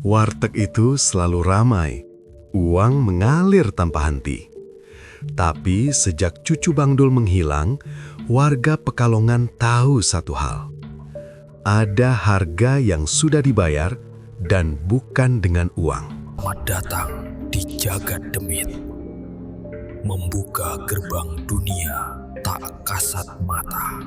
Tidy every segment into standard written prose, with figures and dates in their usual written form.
Warteg itu selalu ramai, uang mengalir tanpa henti. Tapi sejak cucu Bang Dul menghilang, warga Pekalongan tahu satu hal. Ada harga yang sudah dibayar dan bukan dengan uang. Selamat datang di Jagat Demit, membuka gerbang dunia tak kasat mata.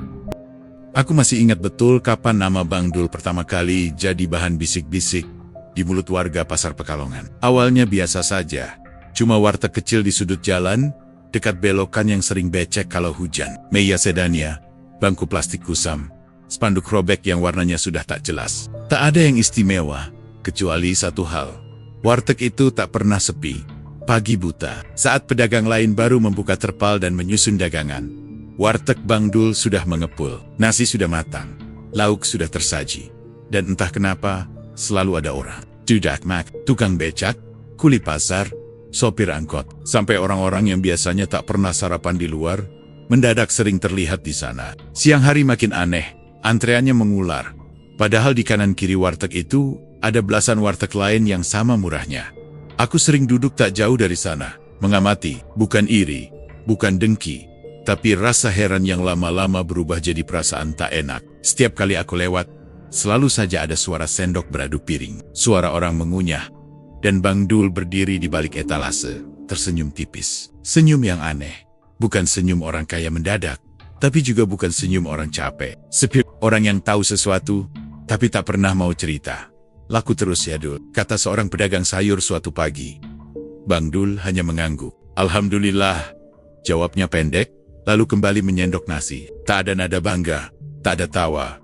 Aku masih ingat betul kapan nama Bang Dul pertama kali jadi bahan bisik-bisik di mulut warga pasar Pekalongan. Awalnya biasa saja, cuma warteg kecil di sudut jalan, dekat belokan yang sering becek kalau hujan. Meja sedannya, bangku plastik kusam, spanduk robek yang warnanya sudah tak jelas. Tak ada yang istimewa, kecuali satu hal. Warteg itu tak pernah sepi. Pagi buta, saat pedagang lain baru membuka terpal dan menyusun dagangan, warteg Bang Dul sudah mengepul. Nasi sudah matang, lauk sudah tersaji. Dan entah kenapa, selalu ada orang. Dudak mak, tukang becak, kuli pasar, sopir angkot, sampai orang-orang yang biasanya tak pernah sarapan di luar, mendadak sering terlihat di sana. Siang hari makin aneh, antreannya mengular. Padahal di kanan kiri warteg itu, ada belasan warteg lain yang sama murahnya. Aku sering duduk tak jauh dari sana, mengamati, bukan iri, bukan dengki, tapi rasa heran yang lama-lama berubah jadi perasaan tak enak. Setiap kali aku lewat, selalu saja ada suara sendok beradu piring, suara orang mengunyah, dan Bang Dul berdiri di balik etalase, tersenyum tipis. Senyum yang aneh, bukan senyum orang kaya mendadak, tapi juga bukan senyum orang capek. Seperti orang yang tahu sesuatu, tapi tak pernah mau cerita. Laku terus ya Dul, kata seorang pedagang sayur suatu pagi. Bang Dul hanya mengangguk. Alhamdulillah, jawabnya pendek, lalu kembali menyendok nasi. Tak ada nada bangga, tak ada tawa.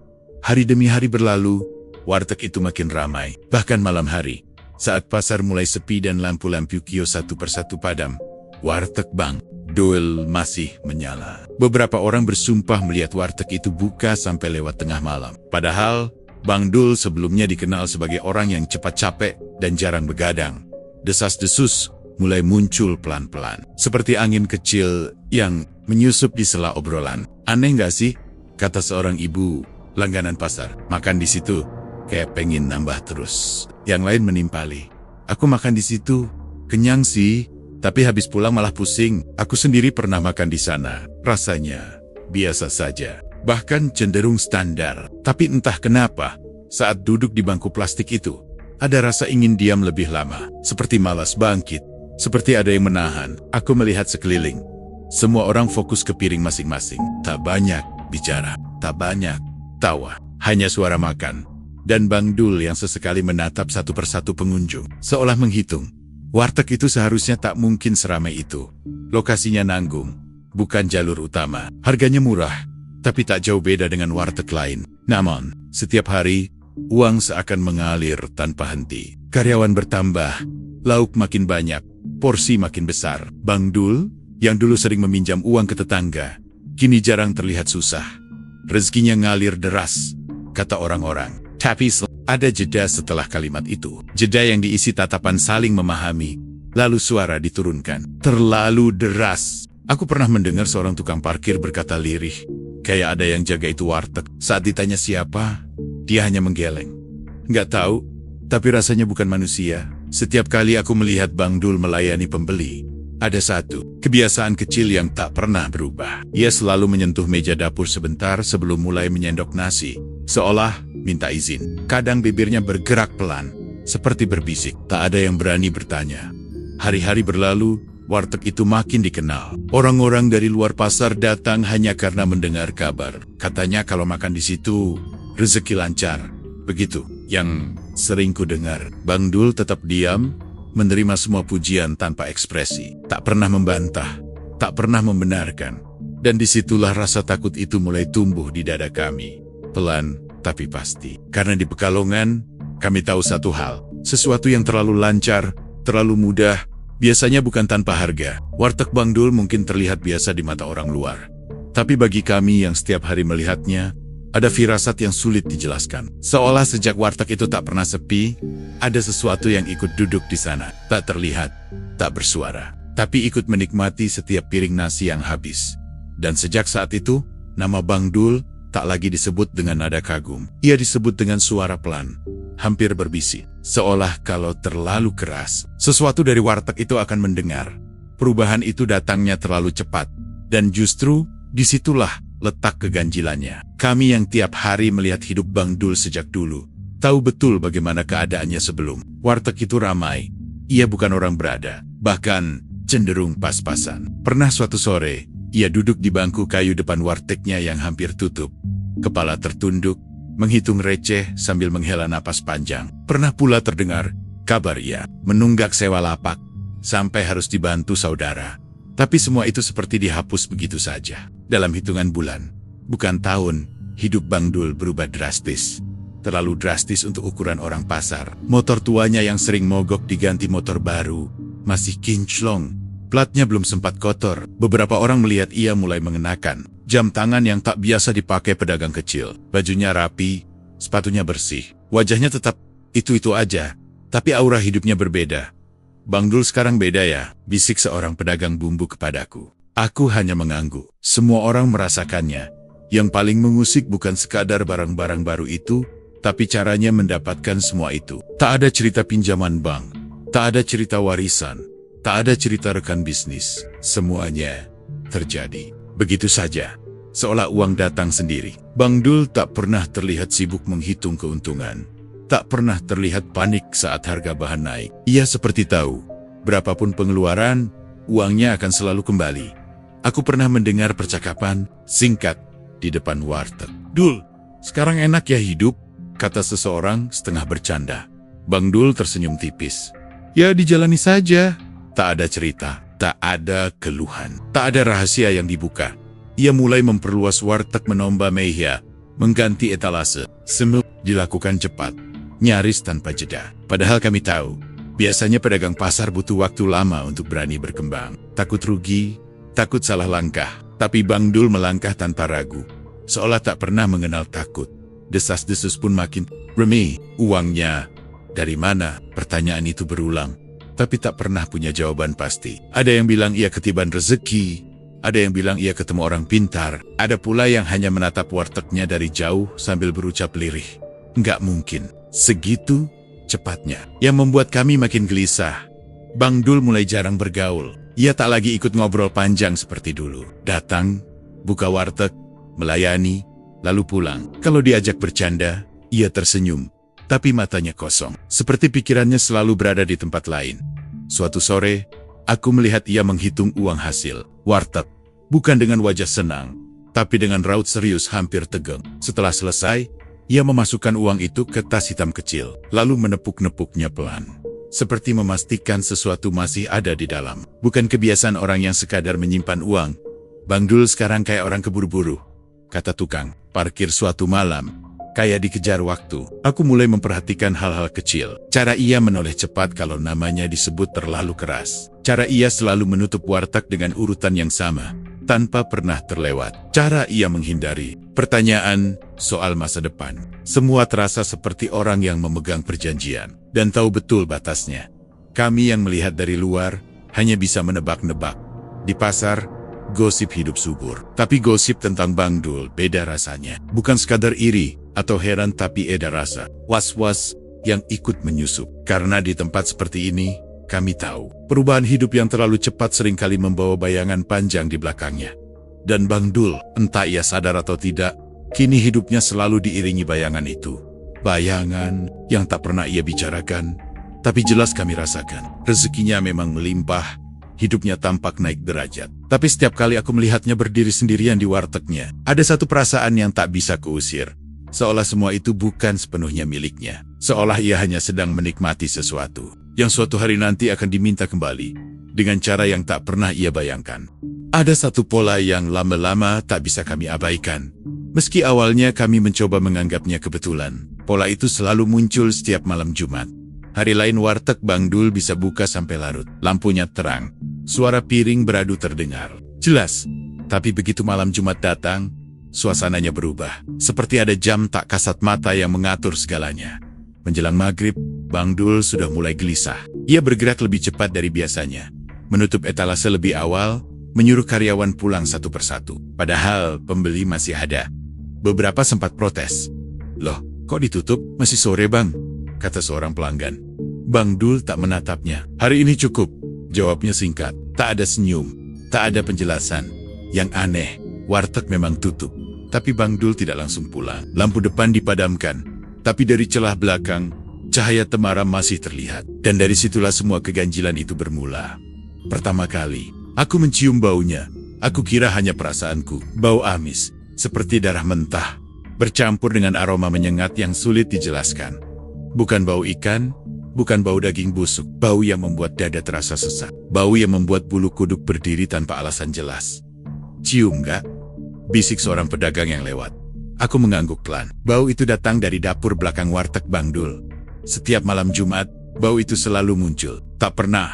Hari demi hari berlalu, warteg itu makin ramai. Bahkan malam hari, saat pasar mulai sepi dan lampu-lampu kios satu persatu padam, warteg Bang Dul masih menyala. Beberapa orang bersumpah melihat warteg itu buka sampai lewat tengah malam. Padahal, Bang Dul sebelumnya dikenal sebagai orang yang cepat capek dan jarang begadang. Desas-desus mulai muncul pelan-pelan, seperti angin kecil yang menyusup di sela obrolan. Aneh nggak sih? Kata seorang ibu langganan pasar. Makan di situ, kayak pengen nambah terus. Yang lain menimpali. Aku makan di situ, kenyang sih, tapi habis pulang malah pusing. Aku sendiri pernah makan di sana. Rasanya biasa saja. Bahkan cenderung standar. Tapi entah kenapa, saat duduk di bangku plastik itu, ada rasa ingin diam lebih lama. Seperti malas bangkit. Seperti ada yang menahan. Aku melihat sekeliling. Semua orang fokus ke piring masing-masing. Tak banyak bicara. Tak banyak tawa. Hanya suara makan. Dan Bang Dul yang sesekali menatap satu persatu pengunjung. Seolah menghitung. Warteg itu seharusnya tak mungkin seramai itu. Lokasinya nanggung. Bukan jalur utama. Harganya murah. Tapi tak jauh beda dengan warteg lain. Namun, setiap hari, uang seakan mengalir tanpa henti. Karyawan bertambah, lauk makin banyak, porsi makin besar. Bang Dul, yang dulu sering meminjam uang ke tetangga, kini jarang terlihat susah. Rezekinya ngalir deras, kata orang-orang. Tapi ada jeda setelah kalimat itu. Jeda yang diisi tatapan saling memahami, lalu suara diturunkan. Terlalu deras. Aku pernah mendengar seorang tukang parkir berkata lirih, kayak ada yang jaga itu warteg. Saat ditanya siapa, dia hanya menggeleng. Nggak tahu, tapi rasanya bukan manusia. Setiap kali aku melihat Bang Dul melayani pembeli, ada satu kebiasaan kecil yang tak pernah berubah. Ia selalu menyentuh meja dapur sebentar sebelum mulai menyendok nasi, seolah minta izin. Kadang bibirnya bergerak pelan, seperti berbisik. Tak ada yang berani bertanya. Hari-hari berlalu, warteg itu makin dikenal. Orang-orang dari luar pasar datang hanya karena mendengar kabar. Katanya kalau makan di situ, rezeki lancar. Begitu yang sering ku dengar. Bang Dul tetap diam, menerima semua pujian tanpa ekspresi. Tak pernah membantah, tak pernah membenarkan. Dan disitulah rasa takut itu mulai tumbuh di dada kami. Pelan, tapi pasti. Karena di Pekalongan, kami tahu satu hal. Sesuatu yang terlalu lancar, terlalu mudah, biasanya bukan tanpa harga. Warteg Bang Dul mungkin terlihat biasa di mata orang luar. Tapi bagi kami yang setiap hari melihatnya, ada firasat yang sulit dijelaskan. Seolah sejak warteg itu tak pernah sepi, ada sesuatu yang ikut duduk di sana. Tak terlihat, tak bersuara, tapi ikut menikmati setiap piring nasi yang habis. Dan sejak saat itu, nama Bang Dul tak lagi disebut dengan nada kagum. Ia disebut dengan suara pelan, hampir berbisik. Seolah kalau terlalu keras, sesuatu dari warteg itu akan mendengar. Perubahan itu datangnya terlalu cepat. Dan justru disitulah letak keganjilannya. Kami yang tiap hari melihat hidup Bang Dul sejak dulu, tahu betul bagaimana keadaannya sebelum warteg itu ramai. Ia bukan orang berada, bahkan cenderung pas-pasan. Pernah suatu sore, ia duduk di bangku kayu depan wartegnya yang hampir tutup. Kepala tertunduk, menghitung receh sambil menghela napas panjang. Pernah pula terdengar kabar ia menunggak sewa lapak, sampai harus dibantu saudara. Tapi semua itu seperti dihapus begitu saja. Dalam hitungan bulan, bukan tahun, hidup Bang Dul berubah drastis. Terlalu drastis untuk ukuran orang pasar. Motor tuanya yang sering mogok diganti motor baru. Masih kinclong. Platnya belum sempat kotor. Beberapa orang melihat ia mulai mengenakan jam tangan yang tak biasa dipakai pedagang kecil. Bajunya rapi, sepatunya bersih. Wajahnya tetap itu-itu aja, tapi aura hidupnya berbeda. Bang Dul sekarang beda ya, bisik seorang pedagang bumbu kepadaku. Aku hanya mengangguk. Semua orang merasakannya. Yang paling mengusik bukan sekadar barang-barang baru itu, tapi caranya mendapatkan semua itu. Tak ada cerita pinjaman bank, tak ada cerita warisan, tak ada cerita rekan bisnis. Semuanya terjadi begitu saja, seolah uang datang sendiri. Bang Dul tak pernah terlihat sibuk menghitung keuntungan. Tak pernah terlihat panik saat harga bahan naik. Ia seperti tahu, berapapun pengeluaran, uangnya akan selalu kembali. Aku pernah mendengar percakapan singkat di depan warteg. "Dul, sekarang enak ya hidup?" kata seseorang setengah bercanda. Bang Dul tersenyum tipis. "Ya dijalani saja." Tak ada cerita, tak ada keluhan, tak ada rahasia yang dibuka. Ia mulai memperluas warteg menomba meja, mengganti etalase. Semua dilakukan cepat, nyaris tanpa jeda. Padahal kami tahu, biasanya pedagang pasar butuh waktu lama untuk berani berkembang. Takut rugi, takut salah langkah. Tapi Bang Dul melangkah tanpa ragu, seolah tak pernah mengenal takut. Desas-desus pun makin remi. Uangnya dari mana? Pertanyaan itu berulang, tapi tak pernah punya jawaban pasti. Ada yang bilang ia ketiban rezeki, ada yang bilang ia ketemu orang pintar, ada pula yang hanya menatap wartegnya dari jauh sambil berucap lirih. Nggak mungkin segitu cepatnya. Yang membuat kami makin gelisah, Bang Dul mulai jarang bergaul. Ia tak lagi ikut ngobrol panjang seperti dulu. Datang, buka warteg, melayani, lalu pulang. Kalau diajak bercanda, ia tersenyum, tapi matanya kosong. Seperti pikirannya selalu berada di tempat lain. Suatu sore, aku melihat ia menghitung uang hasil warteg. Bukan dengan wajah senang, tapi dengan raut serius hampir tegang. Setelah selesai, ia memasukkan uang itu ke tas hitam kecil, lalu menepuk-nepuknya pelan. Seperti memastikan sesuatu masih ada di dalam. Bukan kebiasaan orang yang sekadar menyimpan uang. Bang Dul sekarang kayak orang keburu-buru, kata tukang parkir suatu malam. Kayak dikejar waktu. Aku mulai memperhatikan hal-hal kecil. Cara ia menoleh cepat kalau namanya disebut terlalu keras. Cara ia selalu menutup warteg dengan urutan yang sama, tanpa pernah terlewat. Cara ia menghindari pertanyaan soal masa depan. Semua terasa seperti orang yang memegang perjanjian dan tahu betul batasnya. Kami yang melihat dari luar hanya bisa menebak-nebak. Di pasar, gosip hidup subur. Tapi gosip tentang Bang Dul beda rasanya. Bukan sekadar iri atau heran, tapi ada rasa was-was yang ikut menyusup. Karena di tempat seperti ini, kami tahu perubahan hidup yang terlalu cepat seringkali membawa bayangan panjang di belakangnya. Dan Bang Dul, entah ia sadar atau tidak, kini hidupnya selalu diiringi bayangan itu. Bayangan yang tak pernah ia bicarakan, tapi jelas kami rasakan. Rezekinya memang melimpah, hidupnya tampak naik derajat. Tapi setiap kali aku melihatnya berdiri sendirian di wartegnya, ada satu perasaan yang tak bisa kuusir. Seolah semua itu bukan sepenuhnya miliknya. Seolah ia hanya sedang menikmati sesuatu yang suatu hari nanti akan diminta kembali dengan cara yang tak pernah ia bayangkan. Ada satu pola yang lama-lama tak bisa kami abaikan. Meski awalnya kami mencoba menganggapnya kebetulan, pola itu selalu muncul setiap malam Jumat. Hari lain warteg Bang Dul bisa buka sampai larut. Lampunya terang, suara piring beradu terdengar jelas. Tapi begitu malam Jumat datang, suasananya berubah. Seperti ada jam tak kasat mata yang mengatur segalanya. Menjelang maghrib, Bang Dul sudah mulai gelisah. Ia bergerak lebih cepat dari biasanya, menutup etalase lebih awal, menyuruh karyawan pulang satu persatu. Padahal pembeli masih ada. Beberapa sempat protes. "Loh, kok ditutup? Masih sore, Bang." kata seorang pelanggan. Bang Dul tak menatapnya. Hari ini cukup, jawabnya singkat. Tak ada senyum, tak ada penjelasan. Yang aneh, warteg memang tutup. Tapi Bang Dul tidak langsung pulang. Lampu depan dipadamkan, tapi dari celah belakang, cahaya temaram masih terlihat. Dan dari situlah semua keganjilan itu bermula. Pertama kali, aku mencium baunya. Aku kira hanya perasaanku. Bau amis, seperti darah mentah, bercampur dengan aroma menyengat yang sulit dijelaskan. Bukan bau ikan, bukan bau daging busuk. Bau yang membuat dada terasa sesak. Bau yang membuat bulu kuduk berdiri tanpa alasan jelas. Cium gak? Bisik seorang pedagang yang lewat. Aku mengangguk pelan. Bau itu datang dari dapur belakang warteg Bang Dul. Setiap malam Jumat, bau itu selalu muncul. Tak pernah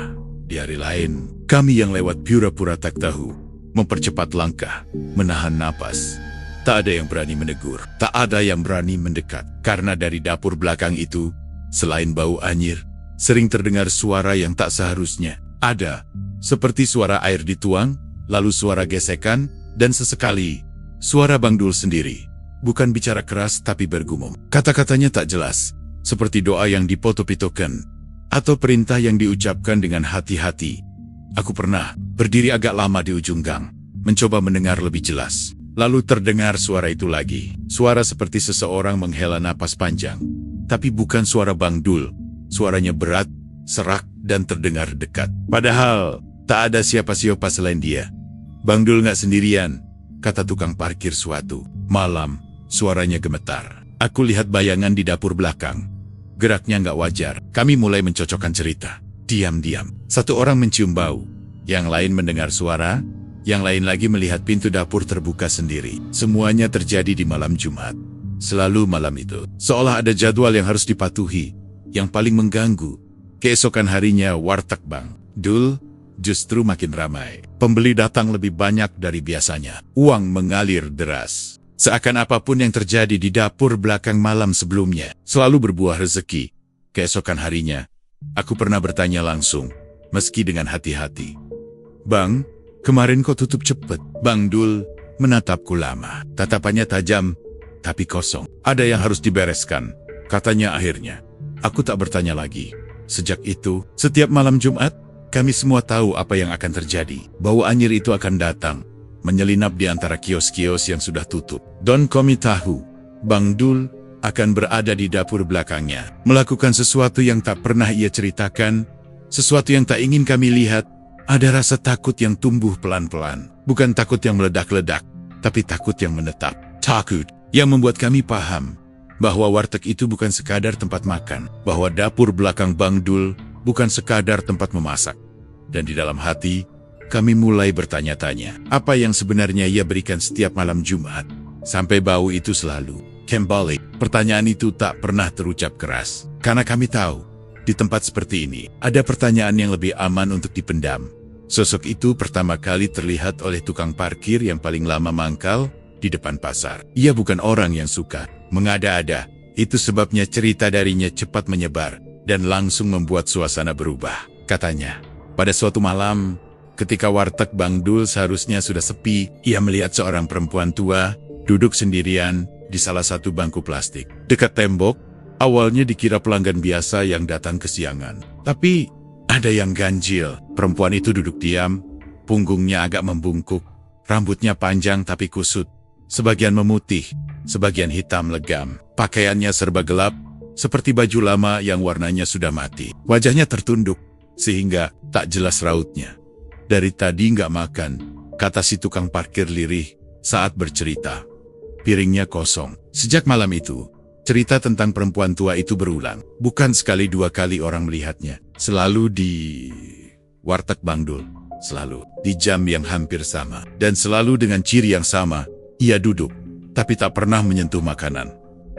di hari lain. Kami yang lewat pura-pura tak tahu, mempercepat langkah, menahan napas. Tak ada yang berani menegur, tak ada yang berani mendekat. Karena dari dapur belakang itu, selain bau anyir, sering terdengar suara yang tak seharusnya ada. Seperti suara air dituang, lalu suara gesekan, dan sesekali, suara Bang Dul sendiri. Bukan bicara keras tapi bergumam. Kata-katanya tak jelas, seperti doa yang dipotopitokan, atau perintah yang diucapkan dengan hati-hati. Aku pernah berdiri agak lama di ujung gang, mencoba mendengar lebih jelas. Lalu terdengar suara itu lagi. Suara seperti seseorang menghela napas panjang. Tapi bukan suara Bang Dul. Suaranya berat, serak, dan terdengar dekat. Padahal, tak ada siapa-siapa selain dia. Bang Dul nggak sendirian, kata tukang parkir suatu malam. Suaranya gemetar. Aku lihat bayangan di dapur belakang. Geraknya nggak wajar. Kami mulai mencocokkan cerita. Diam-diam. Satu orang mencium bau. Yang lain mendengar suara. Yang lain lagi melihat pintu dapur terbuka sendiri. Semuanya terjadi di malam Jumat. Selalu malam itu. Seolah ada jadwal yang harus dipatuhi. Yang paling mengganggu. Keesokan harinya warteg Bang Dul justru makin ramai. Pembeli datang lebih banyak dari biasanya. Uang mengalir deras. Seakan apapun yang terjadi di dapur belakang malam sebelumnya selalu berbuah rezeki. Keesokan harinya, aku pernah bertanya langsung, meski dengan hati-hati. Bang, kemarin kok tutup cepet? Bang Dul menatapku lama. Tatapannya tajam, tapi kosong. Ada yang harus dibereskan, katanya akhirnya. Aku tak bertanya lagi. Sejak itu, setiap malam Jumat, kami semua tahu apa yang akan terjadi. Bau anyir itu akan datang, menyelinap di antara kios-kios yang sudah tutup. Dan kami tahu, Bang Dul akan berada di dapur belakangnya, melakukan sesuatu yang tak pernah ia ceritakan, sesuatu yang tak ingin kami lihat. Ada rasa takut yang tumbuh pelan-pelan. Bukan takut yang meledak-ledak, tapi takut yang menetap. Takut yang membuat kami paham bahwa warteg itu bukan sekadar tempat makan, bahwa dapur belakang Bang Dul bukan sekadar tempat memasak. Dan di dalam hati, kami mulai bertanya-tanya, apa yang sebenarnya ia berikan setiap malam Jumat, sampai bau itu selalu kembali. Pertanyaan itu tak pernah terucap keras, karena kami tahu, di tempat seperti ini, ada pertanyaan yang lebih aman untuk dipendam. Sosok itu pertama kali terlihat oleh tukang parkir yang paling lama mangkal di depan pasar. Ia bukan orang yang suka mengada-ada, itu sebabnya cerita darinya cepat menyebar, dan langsung membuat suasana berubah. Katanya, pada suatu malam, ketika warteg Bang Dul seharusnya sudah sepi, ia melihat seorang perempuan tua duduk sendirian di salah satu bangku plastik. Dekat tembok, awalnya dikira pelanggan biasa yang datang kesiangan. Tapi ada yang ganjil. Perempuan itu duduk diam, punggungnya agak membungkuk, rambutnya panjang tapi kusut, sebagian memutih, sebagian hitam legam. Pakaiannya serba gelap, seperti baju lama yang warnanya sudah mati. Wajahnya tertunduk, sehingga tak jelas rautnya. Dari tadi nggak makan, kata si tukang parkir lirih saat bercerita. Piringnya kosong. Sejak malam itu, cerita tentang perempuan tua itu berulang. Bukan sekali dua kali orang melihatnya. Selalu di warteg Bang Dul. Selalu di jam yang hampir sama. Dan selalu dengan ciri yang sama. Ia duduk, tapi tak pernah menyentuh makanan.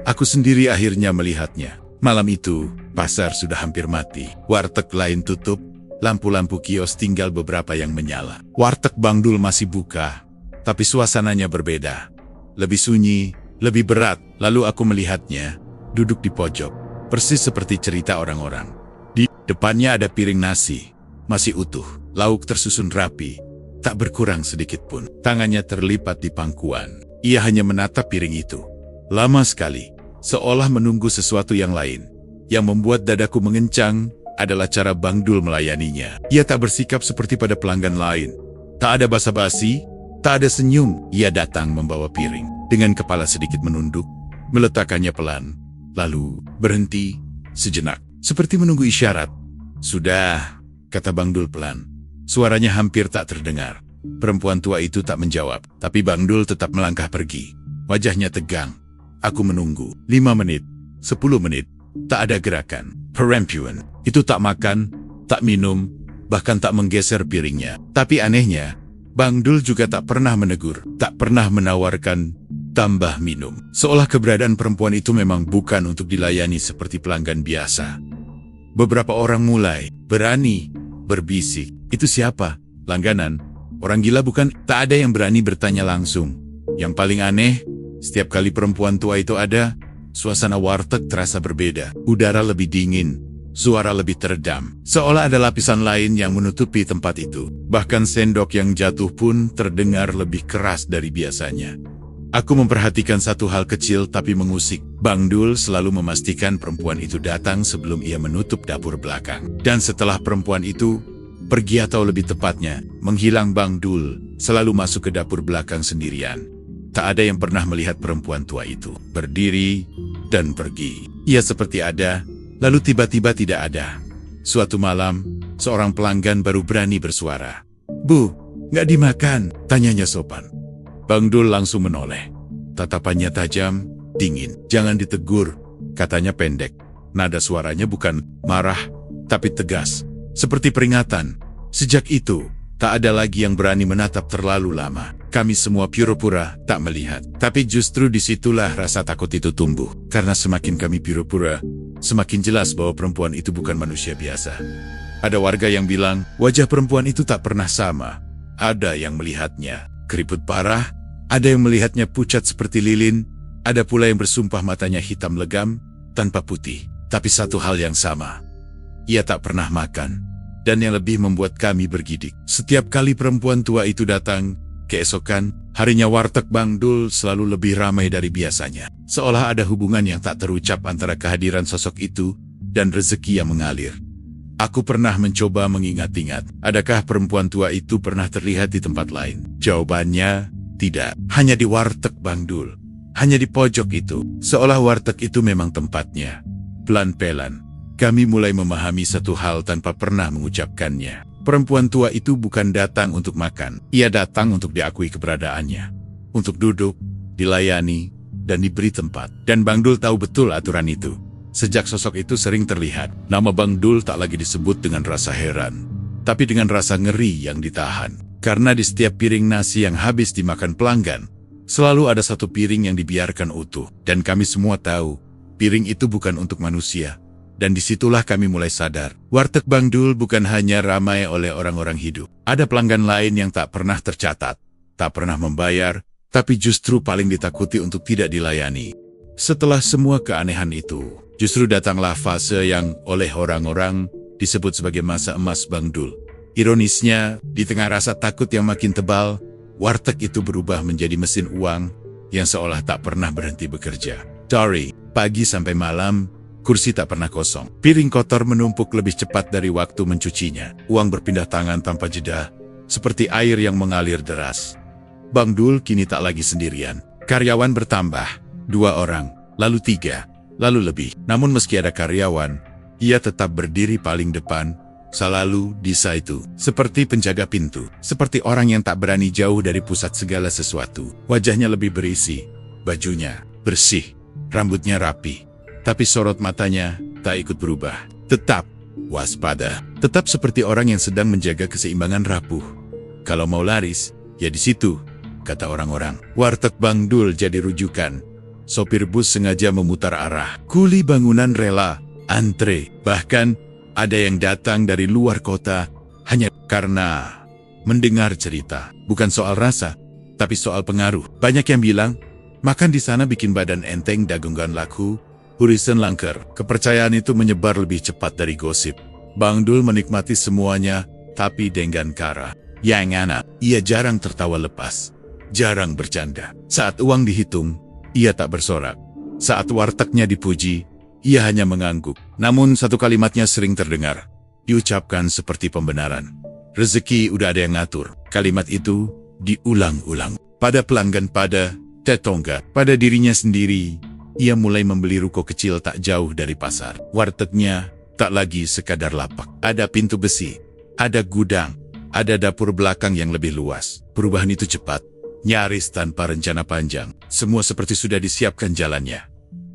Aku sendiri akhirnya melihatnya. Malam itu, pasar sudah hampir mati. Warteg lain tutup. Lampu-lampu kios tinggal beberapa yang menyala. Warteg Bang Dul masih buka, tapi suasananya berbeda. Lebih sunyi, lebih berat. Lalu aku melihatnya, duduk di pojok, persis seperti cerita orang-orang. Di depannya ada piring nasi, masih utuh, lauk tersusun rapi, tak berkurang sedikit pun. Tangannya terlipat di pangkuan. Ia hanya menatap piring itu. Lama sekali, seolah menunggu sesuatu yang lain. Yang membuat dadaku mengencang adalah cara Bang Dul melayaninya. Ia tak bersikap seperti pada pelanggan lain. Tak ada basa-basi, tak ada senyum. Ia datang membawa piring. Dengan kepala sedikit menunduk, meletakkannya pelan. Lalu berhenti sejenak, seperti menunggu isyarat. "Sudah," kata Bang Dul pelan. Suaranya hampir tak terdengar. Perempuan tua itu tak menjawab, tapi Bang Dul tetap melangkah pergi. Wajahnya tegang. Aku menunggu. 5 menit, 10 menit. Tak ada gerakan. Perempuan itu tak makan, tak minum, bahkan tak menggeser piringnya. Tapi anehnya, Bang Dul juga tak pernah menegur, tak pernah menawarkan tambah minum. Seolah keberadaan perempuan itu memang bukan untuk dilayani seperti pelanggan biasa. Beberapa orang mulai berani berbisik. "Itu siapa? Langganan? Orang gila bukan?" Tak ada yang berani bertanya langsung. Yang paling aneh, setiap kali perempuan tua itu ada, suasana warteg terasa berbeda. Udara lebih dingin, suara lebih teredam. Seolah ada lapisan lain yang menutupi tempat itu. Bahkan sendok yang jatuh pun terdengar lebih keras dari biasanya. Aku memperhatikan satu hal kecil tapi mengusik. Bang Dul selalu memastikan perempuan itu datang sebelum ia menutup dapur belakang. Dan setelah perempuan itu pergi, atau lebih tepatnya, menghilang, Bang Dul selalu masuk ke dapur belakang sendirian. Tak ada yang pernah melihat perempuan tua itu berdiri dan pergi. Ia seperti ada, lalu tiba-tiba tidak ada. Suatu malam, seorang pelanggan baru berani bersuara. "Bu, nggak dimakan?" tanyanya sopan. Bang Dul langsung menoleh. Tatapannya tajam, dingin. "Jangan ditegur," katanya pendek. Nada suaranya bukan marah, tapi tegas, seperti peringatan. Sejak itu, tak ada lagi yang berani menatap terlalu lama. Kami semua pura-pura tak melihat. Tapi justru disitulah rasa takut itu tumbuh. Karena semakin kami pura-pura, semakin jelas bahwa perempuan itu bukan manusia biasa. Ada warga yang bilang, wajah perempuan itu tak pernah sama. Ada yang melihatnya keriput parah, ada yang melihatnya pucat seperti lilin, ada pula yang bersumpah matanya hitam legam, tanpa putih. Tapi satu hal yang sama, ia tak pernah makan. Dan yang lebih membuat kami bergidik, setiap kali perempuan tua itu datang, keesokan harinya warteg Bang Dul selalu lebih ramai dari biasanya. Seolah ada hubungan yang tak terucap antara kehadiran sosok itu dan rezeki yang mengalir. Aku pernah mencoba mengingat-ingat, adakah perempuan tua itu pernah terlihat di tempat lain? Jawabannya, tidak. Hanya di warteg Bang Dul. Hanya di pojok itu. Seolah warteg itu memang tempatnya. Pelan-pelan, kami mulai memahami satu hal tanpa pernah mengucapkannya. Perempuan tua itu bukan datang untuk makan. Ia datang untuk diakui keberadaannya. Untuk duduk, dilayani, dan diberi tempat. Dan Bang Dul tahu betul aturan itu. Sejak sosok itu sering terlihat, nama Bang Dul tak lagi disebut dengan rasa heran, tapi dengan rasa ngeri yang ditahan. Karena di setiap piring nasi yang habis dimakan pelanggan, selalu ada satu piring yang dibiarkan utuh. Dan kami semua tahu, piring itu bukan untuk manusia. Dan disitulah kami mulai sadar, warteg Bang Dul bukan hanya ramai oleh orang-orang hidup. Ada pelanggan lain yang tak pernah tercatat, tak pernah membayar, tapi justru paling ditakuti untuk tidak dilayani. Setelah semua keanehan itu, justru datanglah fase yang oleh orang-orang disebut sebagai masa emas Bang Dul. Ironisnya, di tengah rasa takut yang makin tebal, warteg itu berubah menjadi mesin uang yang seolah tak pernah berhenti bekerja. Dari pagi sampai malam, kursi tak pernah kosong. Piring kotor menumpuk lebih cepat dari waktu mencucinya. Uang berpindah tangan tanpa jeda, seperti air yang mengalir deras. Bang Dul kini tak lagi sendirian. Karyawan bertambah, 2 orang, lalu 3, lalu lebih. Namun meski ada karyawan, ia tetap berdiri paling depan, selalu di situ. Seperti penjaga pintu, seperti orang yang tak berani jauh dari pusat segala sesuatu. Wajahnya lebih berisi, bajunya bersih, rambutnya rapi. Tapi sorot matanya tak ikut berubah. Tetap waspada. Tetap seperti orang yang sedang menjaga keseimbangan rapuh. Kalau mau laris, ya di situ, kata orang-orang. Warteg Bang Dul jadi rujukan. Sopir bus sengaja memutar arah. Kuli bangunan rela antre. Bahkan ada yang datang dari luar kota hanya karena mendengar cerita. Bukan soal rasa, tapi soal pengaruh. Banyak yang bilang, makan di sana bikin badan enteng, dagangan laku, urisan langker. Kepercayaan itu menyebar lebih cepat dari gosip. Bang Dul menikmati semuanya, tapi dengan cara yang enak. Ia jarang tertawa lepas, jarang bercanda. Saat uang dihitung, ia tak bersorak. Saat wartegnya dipuji, Ia hanya mengangguk. Namun satu kalimatnya sering terdengar. Diucapkan seperti pembenaran. Rezeki udah ada yang ngatur. Kalimat itu diulang-ulang. Pada pelanggan, pada tetangga, pada dirinya sendiri. Ia mulai membeli ruko kecil tak jauh dari pasar. Wartegnya tak lagi sekadar lapak. Ada pintu besi, ada gudang, ada dapur belakang yang lebih luas. Perubahan itu cepat, nyaris tanpa rencana panjang. Semua seperti sudah disiapkan jalannya.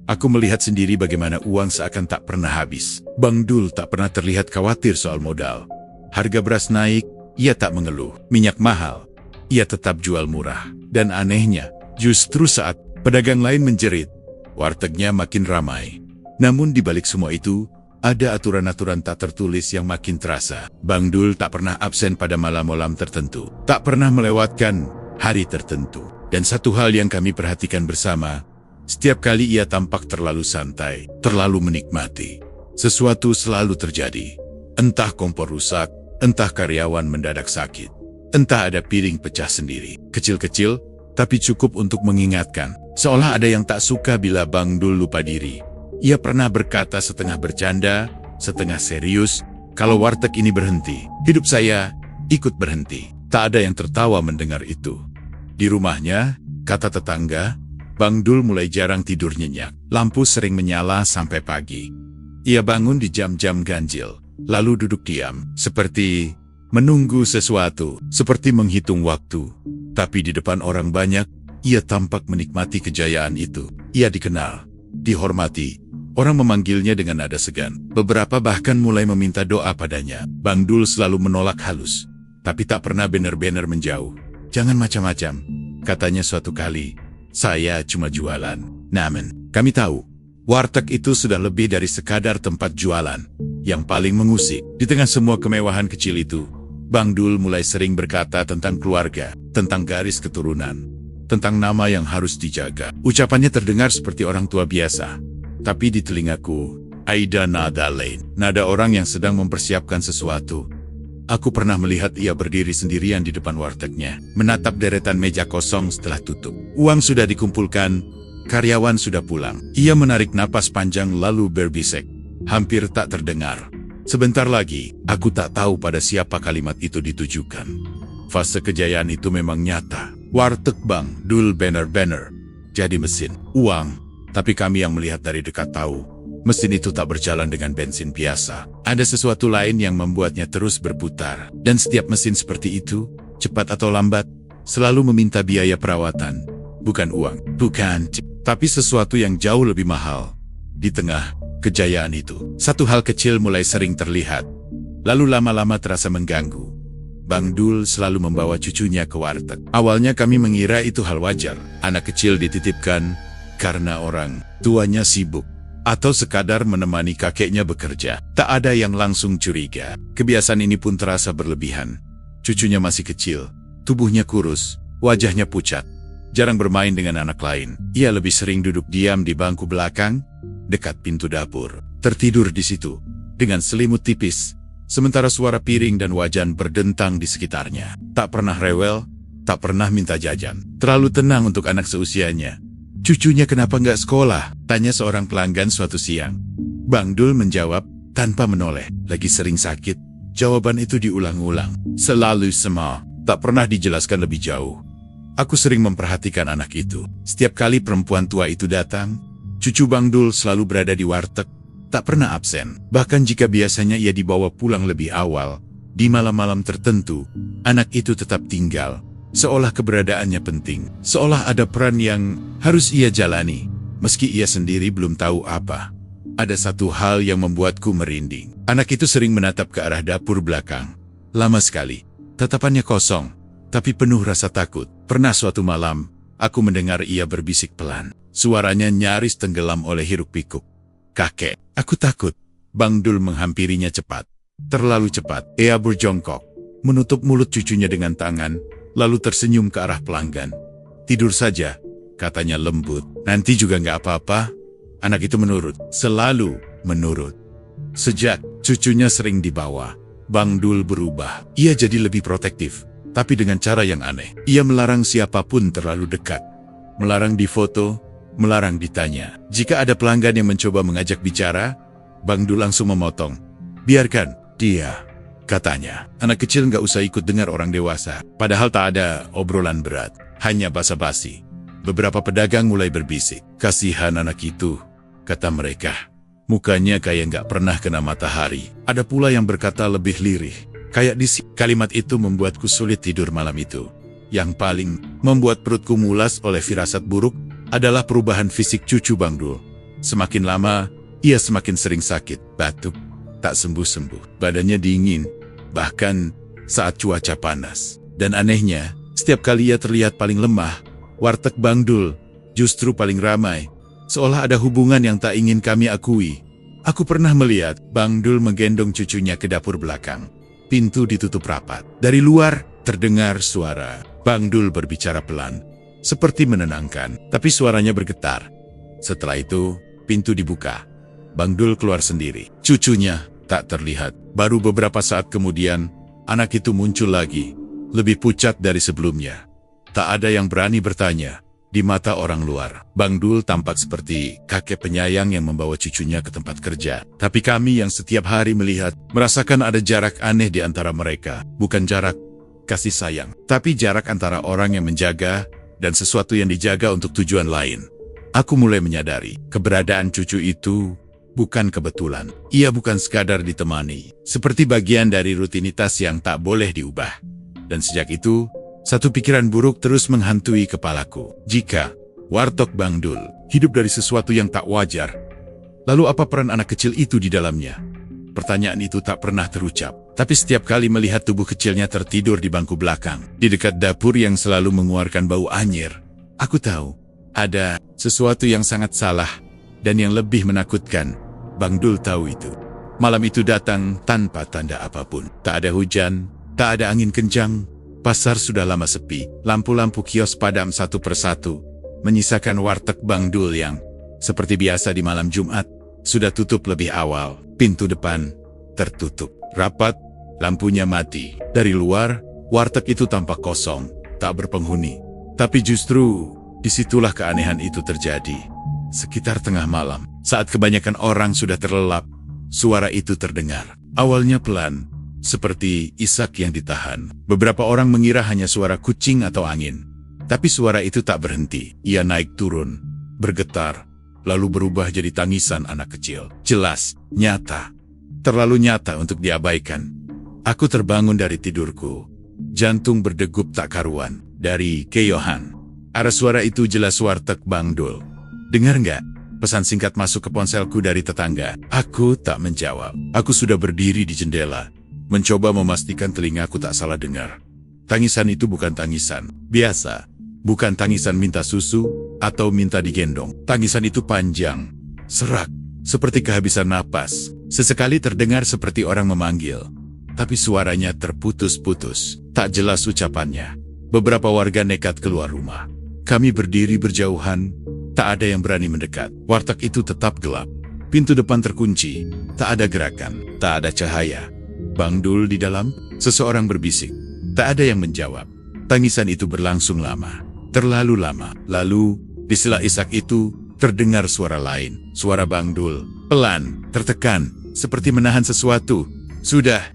Aku melihat sendiri bagaimana uang seakan tak pernah habis. Bang Dul tak pernah terlihat khawatir soal modal. Harga beras naik, ia tak mengeluh. Minyak mahal, ia tetap jual murah. Dan anehnya, justru saat pedagang lain menjerit, wartegnya makin ramai. Namun di balik semua itu, ada aturan-aturan tak tertulis yang makin terasa. Bang Dul tak pernah absen pada malam-malam tertentu. Tak pernah melewatkan hari tertentu. Dan satu hal yang kami perhatikan bersama, setiap kali ia tampak terlalu santai, terlalu menikmati. Sesuatu selalu terjadi. Entah kompor rusak, entah karyawan mendadak sakit, entah ada piring pecah sendiri. Kecil-kecil, tapi cukup untuk mengingatkan. Seolah ada yang tak suka bila Bang Dul lupa diri. Ia pernah berkata setengah bercanda, setengah serius, kalau warteg ini berhenti, hidup saya ikut berhenti. Tak ada yang tertawa mendengar itu. Di rumahnya, kata tetangga, Bang Dul mulai jarang tidur nyenyak. Lampu sering menyala sampai pagi. Ia bangun di jam-jam ganjil, lalu duduk diam, seperti menunggu sesuatu, seperti menghitung waktu. Tapi di depan orang banyak, ia tampak menikmati kejayaan itu. Ia dikenal, dihormati. Orang memanggilnya dengan nada segan. Beberapa bahkan mulai meminta doa padanya. Bang Dul selalu menolak halus, tapi tak pernah benar-benar menjauh. Jangan macam-macam, katanya suatu kali. Saya cuma jualan. Namun, kami tahu, warteg itu sudah lebih dari sekadar tempat jualan. Yang paling mengusik, di tengah semua kemewahan kecil itu, Bang Dul mulai sering berkata tentang keluarga, tentang garis keturunan, tentang nama yang harus dijaga. Ucapannya terdengar seperti orang tua biasa. Tapi di telingaku, ada nada lain. Nada orang yang sedang mempersiapkan sesuatu. Aku pernah melihat ia berdiri sendirian di depan wartegnya, menatap deretan meja kosong setelah tutup. Uang sudah dikumpulkan, karyawan sudah pulang. Ia menarik napas panjang lalu berbisik. Hampir tak terdengar. Sebentar lagi, aku tak tahu pada siapa kalimat itu ditujukan. Fase kejayaan itu memang nyata. Warteg Bang Dul benar-benar jadi mesin uang. Tapi kami yang melihat dari dekat tahu, mesin itu tak berjalan dengan bensin biasa. Ada sesuatu lain yang membuatnya terus berputar. Dan setiap mesin seperti itu, cepat atau lambat, selalu meminta biaya perawatan. Bukan uang, bukan, tapi sesuatu yang jauh lebih mahal. Di tengah kejayaan itu, satu hal kecil mulai sering terlihat, lalu lama-lama terasa mengganggu. Bang Dul selalu membawa cucunya ke warteg. Awalnya kami mengira itu hal wajar. Anak kecil dititipkan karena orang tuanya sibuk, atau sekadar menemani kakeknya bekerja. Tak ada yang langsung curiga. Kebiasaan ini pun terasa berlebihan. Cucunya masih kecil, tubuhnya kurus, wajahnya pucat, jarang bermain dengan anak lain. Ia lebih sering duduk diam di bangku belakang, dekat pintu dapur, tertidur di situ, dengan selimut tipis, sementara suara piring dan wajan berdentang di sekitarnya. Tak pernah rewel, tak pernah minta jajan. Terlalu tenang untuk anak seusianya. Cucunya kenapa nggak sekolah? Tanya seorang pelanggan suatu siang. Bang Dul menjawab tanpa menoleh. Lagi sering sakit. Jawaban itu diulang-ulang. Selalu sama. Tak pernah dijelaskan lebih jauh. Aku sering memperhatikan anak itu. Setiap kali perempuan tua itu datang, cucu Bang Dul selalu berada di warteg. Tak pernah absen. Bahkan jika biasanya ia dibawa pulang lebih awal, di malam-malam tertentu, anak itu tetap tinggal. Seolah keberadaannya penting, seolah ada peran yang harus ia jalani, meski ia sendiri belum tahu apa. Ada satu hal yang membuatku merinding. Anak itu sering menatap ke arah dapur belakang. Lama sekali, tatapannya kosong, tapi penuh rasa takut. Pernah suatu malam, aku mendengar ia berbisik pelan. Suaranya nyaris tenggelam oleh hiruk-pikuk. Kakek, aku takut. Bang Dul menghampirinya cepat. Terlalu cepat. Ia berjongkok, menutup mulut cucunya dengan tangan, lalu tersenyum ke arah pelanggan. Tidur saja, katanya lembut. Nanti juga nggak apa-apa. Anak itu menurut, selalu menurut. Sejak cucunya sering dibawa, Bang Dul berubah. Ia jadi lebih protektif, tapi dengan cara yang aneh. Ia melarang siapapun terlalu dekat. Melarang difoto, melarang ditanya. Jika ada pelanggan yang mencoba mengajak bicara, Bang Dul langsung memotong. Biarkan dia, katanya. Anak kecil nggak usah ikut dengar orang dewasa. Padahal tak ada obrolan berat, hanya basa-basi. Beberapa pedagang mulai berbisik. Kasihan anak itu, kata mereka. Mukanya kayak nggak pernah kena matahari. Ada pula yang berkata lebih lirih. Kayak kalimat itu membuatku sulit tidur malam itu. Yang paling membuat perutku mulas oleh firasat buruk adalah perubahan fisik cucu Bang Dul. Semakin lama, ia semakin sering sakit, batuk, tak sembuh-sembuh. Badannya dingin, bahkan saat cuaca panas. Dan anehnya, setiap kali ia terlihat paling lemah, warteg Bang Dul justru paling ramai. Seolah ada hubungan yang tak ingin kami akui. Aku pernah melihat Bang Dul menggendong cucunya ke dapur belakang. Pintu ditutup rapat. Dari luar terdengar suara. Bang Dul berbicara pelan, seperti menenangkan, tapi suaranya bergetar. Setelah itu, pintu dibuka. Bang Dul keluar sendiri. Cucunya tak terlihat. Baru beberapa saat kemudian, anak itu muncul lagi, lebih pucat dari sebelumnya. Tak ada yang berani bertanya. Di mata orang luar, Bang Dul tampak seperti kakek penyayang yang membawa cucunya ke tempat kerja. Tapi kami yang setiap hari melihat, merasakan ada jarak aneh di antara mereka. Bukan jarak kasih sayang, tapi jarak antara orang yang menjaga dan sesuatu yang dijaga untuk tujuan lain. Aku mulai menyadari, keberadaan cucu itu bukan kebetulan. Ia bukan sekadar ditemani, seperti bagian dari rutinitas yang tak boleh diubah. Dan sejak itu, satu pikiran buruk terus menghantui kepalaku. Jika warteg Bang Dul hidup dari sesuatu yang tak wajar, lalu apa peran anak kecil itu di dalamnya? Pertanyaan itu tak pernah terucap. Tapi setiap kali melihat tubuh kecilnya tertidur di bangku belakang, di dekat dapur yang selalu mengeluarkan bau anyir, aku tahu ada sesuatu yang sangat salah dan yang lebih menakutkan. Bang Dul tahu itu. Malam itu datang tanpa tanda apapun. Tak ada hujan, tak ada angin kencang. Pasar sudah lama sepi, lampu-lampu kios padam satu persatu, menyisakan warteg Bang Dul yang, seperti biasa di malam Jumat, sudah tutup lebih awal. Pintu depan tertutup, rapat, lampunya mati. Dari luar, warteg itu tampak kosong, tak berpenghuni. Tapi justru, disitulah keanehan itu terjadi. Sekitar tengah malam, saat kebanyakan orang sudah terlelap, suara itu terdengar. Awalnya pelan, seperti isak yang ditahan. Beberapa orang mengira hanya suara kucing atau angin. Tapi suara itu tak berhenti. Ia naik turun, bergetar, lalu berubah jadi tangisan anak kecil. Jelas, nyata. Terlalu nyata untuk diabaikan. Aku terbangun dari tidurku. Jantung berdegup tak karuan. Dari keyohan. Arah suara itu jelas warteg Bang Dul. Dengar nggak? Pesan singkat masuk ke ponselku dari tetangga. Aku tak menjawab. Aku sudah berdiri di jendela, mencoba memastikan telingaku tak salah dengar. Tangisan itu bukan tangisan biasa. Bukan tangisan minta susu atau minta digendong. Tangisan itu panjang, serak, seperti kehabisan napas. Sesekali terdengar seperti orang memanggil. Tapi suaranya terputus-putus. Tak jelas ucapannya. Beberapa warga nekat keluar rumah. Kami berdiri berjauhan. Tak ada yang berani mendekat. Warteg itu tetap gelap. Pintu depan terkunci. Tak ada gerakan. Tak ada cahaya. Bang Dul di dalam, seseorang berbisik. Tak ada yang menjawab. Tangisan itu berlangsung lama. Terlalu lama. Lalu, di sela isak itu, terdengar suara lain. Suara Bang Dul. Pelan, tertekan, seperti menahan sesuatu. Sudah.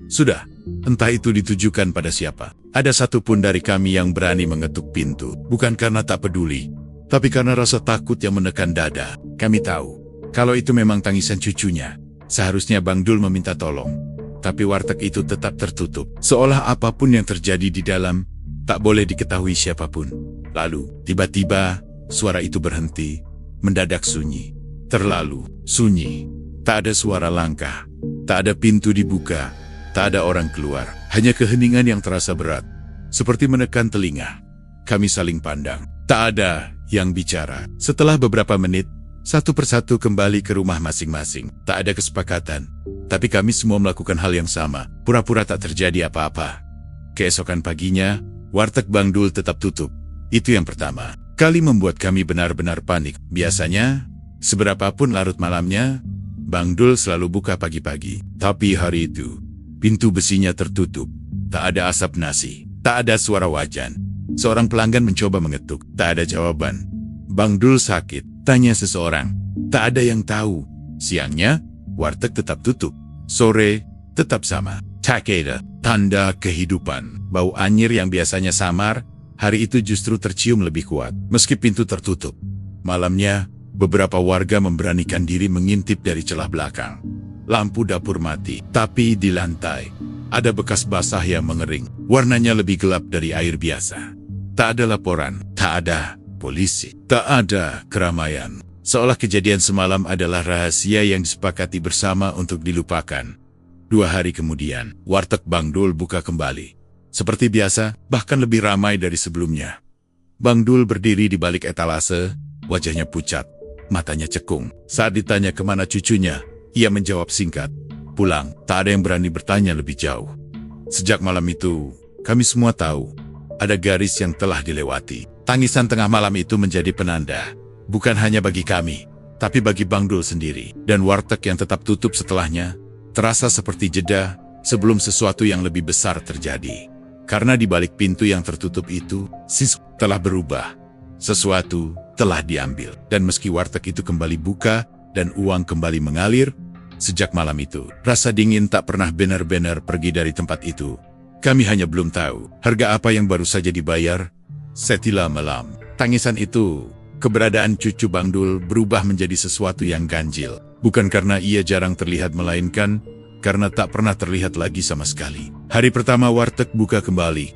Entah itu ditujukan pada siapa. Ada satupun dari kami yang berani mengetuk pintu. Bukan karena tak peduli, tapi karena rasa takut yang menekan dada. Kami tahu, kalau itu memang tangisan cucunya, seharusnya Bang Dul meminta tolong. Tapi warteg itu tetap tertutup. Seolah apapun yang terjadi di dalam, tak boleh diketahui siapapun. Lalu, tiba-tiba, suara itu berhenti. Mendadak sunyi. Terlalu sunyi. Tak ada suara langkah. Tak ada pintu dibuka. Tak ada orang keluar. Hanya keheningan yang terasa berat. Seperti menekan telinga. Kami saling pandang. Tak ada yang bicara. Setelah beberapa menit, satu persatu kembali ke rumah masing-masing. Tak ada kesepakatan. Tapi kami semua melakukan hal yang sama. Pura-pura tak terjadi apa-apa. Keesokan paginya, warteg Bang Dul tetap tutup. Itu yang pertama kali membuat kami benar-benar panik. Biasanya, seberapapun larut malamnya, Bang Dul selalu buka pagi-pagi. Tapi hari itu, pintu besinya tertutup. Tak ada asap nasi. Tak ada suara wajan. Seorang pelanggan mencoba mengetuk. Tak ada jawaban. Bang Dul sakit. Tanya seseorang. Tak ada yang tahu. Siangnya, warteg tetap tutup. Sore, tetap sama. Takeda, tanda kehidupan. Bau anyir yang biasanya samar, hari itu justru tercium lebih kuat, meski pintu tertutup. Malamnya, beberapa warga memberanikan diri mengintip dari celah belakang. Lampu dapur mati, tapi di lantai ada bekas basah yang mengering. Warnanya lebih gelap dari air biasa. Tak ada laporan, tak ada polisi, tak ada keramaian. Seolah kejadian semalam adalah rahasia yang disepakati bersama untuk dilupakan. 2 hari kemudian, warteg Bang Dul buka kembali. Seperti biasa, bahkan lebih ramai dari sebelumnya. Bang Dul berdiri di balik etalase, wajahnya pucat, matanya cekung. Saat ditanya kemana cucunya, ia menjawab singkat, "Pulang." Tak ada yang berani bertanya lebih jauh. Sejak malam itu, kami semua tahu, ada garis yang telah dilewati. Tangisan tengah malam itu menjadi penanda, bukan hanya bagi kami, tapi bagi Bang Dul sendiri. Dan warteg yang tetap tutup setelahnya, terasa seperti jeda sebelum sesuatu yang lebih besar terjadi. Karena di balik pintu yang tertutup itu, telah berubah. Sesuatu telah diambil. Dan meski warteg itu kembali buka dan uang kembali mengalir, sejak malam itu, rasa dingin tak pernah benar-benar pergi dari tempat itu. Kami hanya belum tahu harga apa yang baru saja dibayar. Setelah malam, tangisan itu, keberadaan cucu Bang Dul berubah menjadi sesuatu yang ganjil. Bukan karena ia jarang terlihat, melainkan karena tak pernah terlihat lagi sama sekali. Hari pertama warteg buka kembali,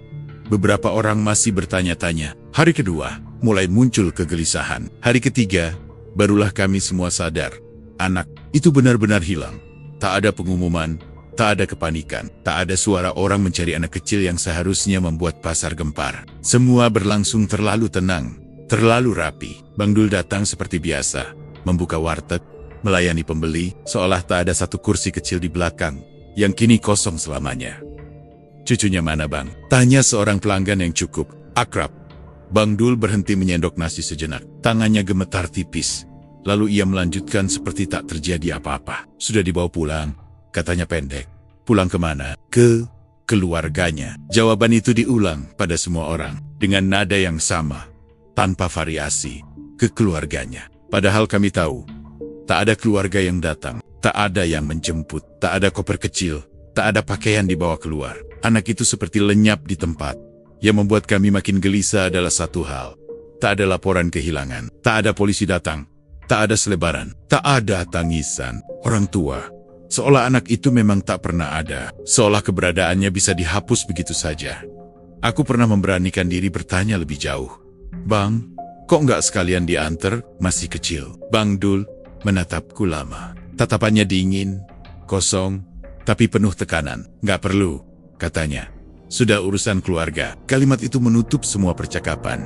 beberapa orang masih bertanya-tanya. Hari kedua, mulai muncul kegelisahan. Hari ketiga, barulah kami semua sadar, anak itu benar-benar hilang. Tak ada pengumuman, tak ada kepanikan, tak ada suara orang mencari anak kecil yang seharusnya membuat pasar gempar. Semua berlangsung terlalu tenang, terlalu rapi. Bang Dul datang seperti biasa, membuka warteg, melayani pembeli, seolah tak ada satu kursi kecil di belakang, yang kini kosong selamanya. "Cucunya mana, Bang?" tanya seorang pelanggan yang cukup akrab. Bang Dul berhenti menyendok nasi sejenak, tangannya gemetar tipis. Lalu ia melanjutkan seperti tak terjadi apa-apa. "Sudah dibawa pulang," katanya pendek. "Pulang kemana?" "Ke keluarganya." Jawaban itu diulang pada semua orang, dengan nada yang sama, tanpa variasi. Ke keluarganya. Padahal kami tahu, tak ada keluarga yang datang, tak ada yang menjemput, tak ada koper kecil, tak ada pakaian dibawa keluar. Anak itu seperti lenyap di tempat. Yang membuat kami makin gelisah adalah satu hal. Tak ada laporan kehilangan, tak ada polisi datang, tak ada selebaran, tak ada tangisan orang tua. Seolah anak itu memang tak pernah ada, seolah keberadaannya bisa dihapus begitu saja. Aku pernah memberanikan diri bertanya lebih jauh. "Bang, kok nggak sekalian diantar? Masih kecil." Bang Dul menatapku lama. Tatapannya dingin, kosong, tapi penuh tekanan. "Nggak perlu," katanya. "Sudah urusan keluarga." Kalimat itu menutup semua percakapan.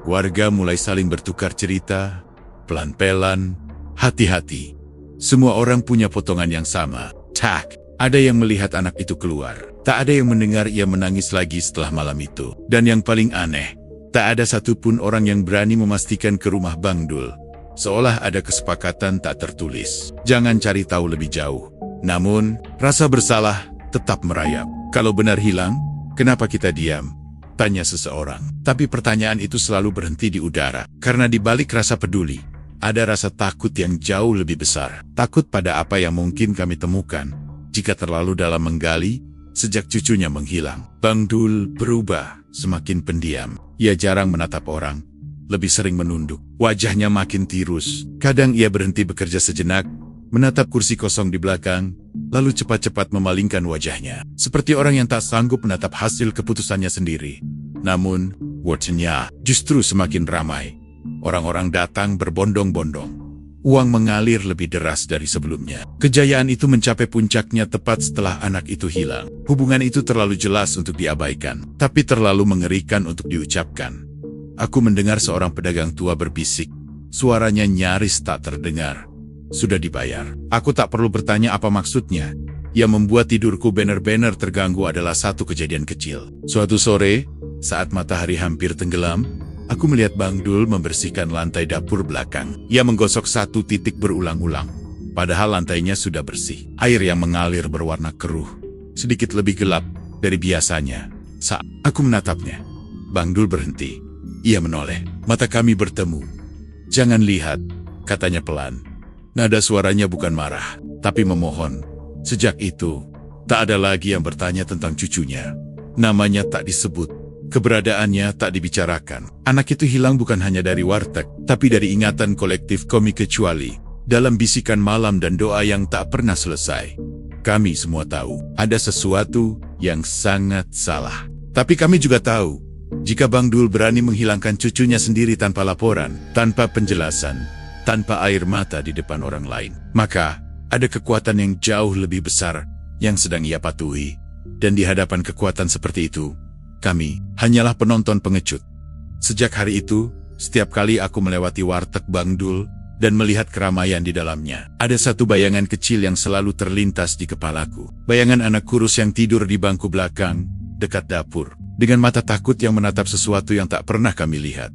Warga mulai saling bertukar cerita, pelan-pelan, hati-hati. Semua orang punya potongan yang sama. Tak, ada yang melihat anak itu keluar. Tak ada yang mendengar ia menangis lagi setelah malam itu. Dan yang paling aneh, tak ada satupun orang yang berani memastikan ke rumah Bang Dul. Seolah ada kesepakatan tak tertulis. Jangan cari tahu lebih jauh. Namun, rasa bersalah tetap merayap. Kalau benar hilang, kenapa kita diam? Tanya seseorang. Tapi pertanyaan itu selalu berhenti di udara. Karena di balik rasa peduli, ada rasa takut yang jauh lebih besar. Takut pada apa yang mungkin kami temukan jika terlalu dalam menggali sejak cucunya menghilang. Bang Dul berubah, semakin pendiam. Ia jarang menatap orang, lebih sering menunduk. Wajahnya makin tirus. Kadang ia berhenti bekerja sejenak, menatap kursi kosong di belakang, lalu cepat-cepat memalingkan wajahnya. Seperti orang yang tak sanggup menatap hasil keputusannya sendiri. Namun, wordnya justru semakin ramai. Orang-orang datang berbondong-bondong. Uang mengalir lebih deras dari sebelumnya. Kejayaan itu mencapai puncaknya tepat setelah anak itu hilang. Hubungan itu terlalu jelas untuk diabaikan, tapi terlalu mengerikan untuk diucapkan. Aku mendengar seorang pedagang tua berbisik. Suaranya nyaris tak terdengar. "Sudah dibayar." Aku tak perlu bertanya apa maksudnya. Yang membuat tidurku benar-benar terganggu adalah satu kejadian kecil. Suatu sore, saat matahari hampir tenggelam, aku melihat Bang Dul membersihkan lantai dapur belakang. Ia menggosok satu titik berulang-ulang. Padahal lantainya sudah bersih. Air yang mengalir berwarna keruh, sedikit lebih gelap dari biasanya. Saat aku menatapnya, Bang Dul berhenti. Ia menoleh. Mata kami bertemu. "Jangan lihat," katanya pelan. Nada suaranya bukan marah, tapi memohon. Sejak itu, tak ada lagi yang bertanya tentang cucunya. Namanya tak disebut, keberadaannya tak dibicarakan. Anak itu hilang bukan hanya dari warteg, tapi dari ingatan kolektif kami kecuali dalam bisikan malam dan doa yang tak pernah selesai. Kami semua tahu, ada sesuatu yang sangat salah. Tapi kami juga tahu, jika Bang Dul berani menghilangkan cucunya sendiri tanpa laporan, tanpa penjelasan, tanpa air mata di depan orang lain, maka ada kekuatan yang jauh lebih besar yang sedang ia patuhi. Dan di hadapan kekuatan seperti itu, kami hanyalah penonton pengecut. Sejak hari itu, setiap kali aku melewati warteg Bang Dul dan melihat keramaian di dalamnya, ada satu bayangan kecil yang selalu terlintas di kepalaku. Bayangan anak kurus yang tidur di bangku belakang, dekat dapur, dengan mata takut yang menatap sesuatu yang tak pernah kami lihat.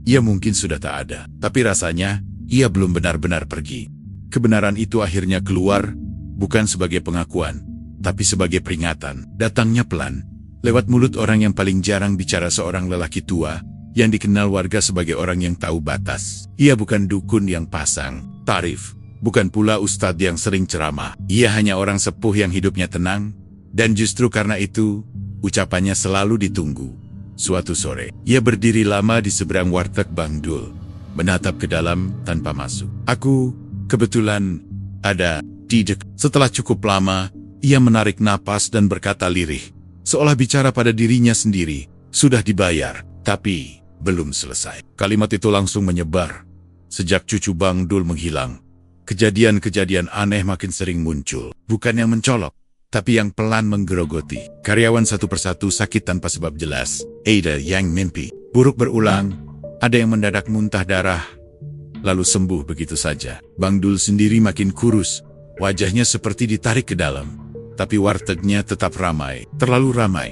Ia mungkin sudah tak ada, tapi rasanya ia belum benar-benar pergi. Kebenaran itu akhirnya keluar, bukan sebagai pengakuan, tapi sebagai peringatan. Datangnya pelan, lewat mulut orang yang paling jarang bicara, seorang lelaki tua, yang dikenal warga sebagai orang yang tahu batas. Ia bukan dukun yang pasang tarif, bukan pula ustadz yang sering ceramah. Ia hanya orang sepuh yang hidupnya tenang, dan justru karena itu, ucapannya selalu ditunggu. Suatu sore, ia berdiri lama di seberang warteg Bang Dul, menatap ke dalam tanpa masuk. Aku, kebetulan, ada di dekat. Setelah cukup lama, ia menarik napas dan berkata lirih, seolah bicara pada dirinya sendiri, sudah dibayar, tapi belum selesai. Kalimat itu langsung menyebar. Sejak cucu Bang Dul menghilang, kejadian-kejadian aneh makin sering muncul. Bukan yang mencolok, tapi yang pelan menggerogoti. Karyawan satu persatu sakit tanpa sebab jelas. Ada yang mimpi buruk berulang, ada yang mendadak muntah darah, lalu sembuh begitu saja. Bang Dul sendiri makin kurus, wajahnya seperti ditarik ke dalam. Tapi wartegnya tetap ramai, terlalu ramai.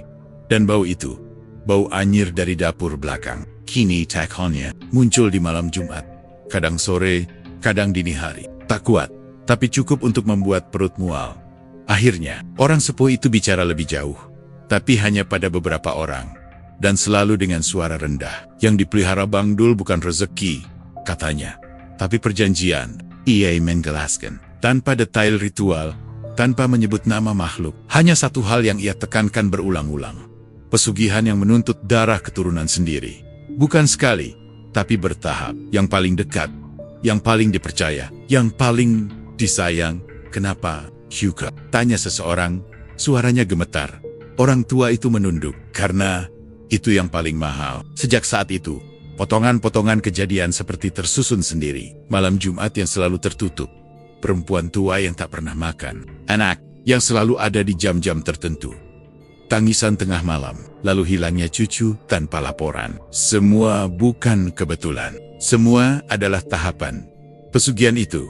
Dan bau itu, bau anyir dari dapur belakang, kini takhonnya muncul di malam Jumat. Kadang sore, kadang dini hari. Tak kuat, tapi cukup untuk membuat perut mual. Akhirnya, orang sepuh itu bicara lebih jauh, tapi hanya pada beberapa orang, dan selalu dengan suara rendah. Yang dipelihara Bang Dul bukan rezeki, katanya, tapi perjanjian. Ia menjelaskan, tanpa detail ritual, tanpa menyebut nama makhluk. Hanya satu hal yang ia tekankan berulang-ulang. Pesugihan yang menuntut darah keturunan sendiri. Bukan sekali, tapi bertahap. Yang paling dekat, yang paling dipercaya, yang paling disayang. Kenapa? Hyuka, tanya seseorang, suaranya gemetar. Orang tua itu menunduk, karena itu yang paling mahal. Sejak saat itu, potongan-potongan kejadian seperti tersusun sendiri. Malam Jumat yang selalu tertutup, perempuan tua yang tak pernah makan, anak yang selalu ada di jam-jam tertentu, tangisan tengah malam, lalu hilangnya cucu tanpa laporan. Semua bukan kebetulan, semua adalah tahapan. Pesugihan itu,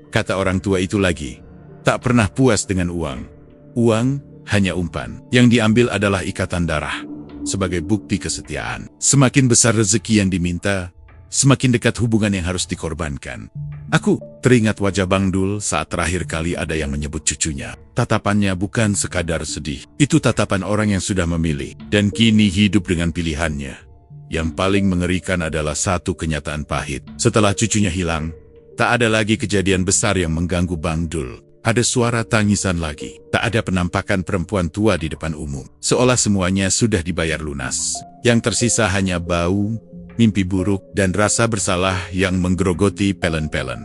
kata orang tua itu lagi, tak pernah puas dengan uang. Uang hanya umpan. Yang diambil adalah ikatan darah, sebagai bukti kesetiaan. Semakin besar rezeki yang diminta, semakin dekat hubungan yang harus dikorbankan. Aku teringat wajah Bang Dul saat terakhir kali ada yang menyebut cucunya. Tatapannya bukan sekadar sedih. Itu tatapan orang yang sudah memilih, dan kini hidup dengan pilihannya. Yang paling mengerikan adalah satu kenyataan pahit. Setelah cucunya hilang, tak ada lagi kejadian besar yang mengganggu Bang Dul. Ada suara tangisan lagi. Tak ada penampakan perempuan tua di depan umum. Seolah semuanya sudah dibayar lunas. Yang tersisa hanya bau, mimpi buruk, dan rasa bersalah yang menggerogoti pelen-pelen.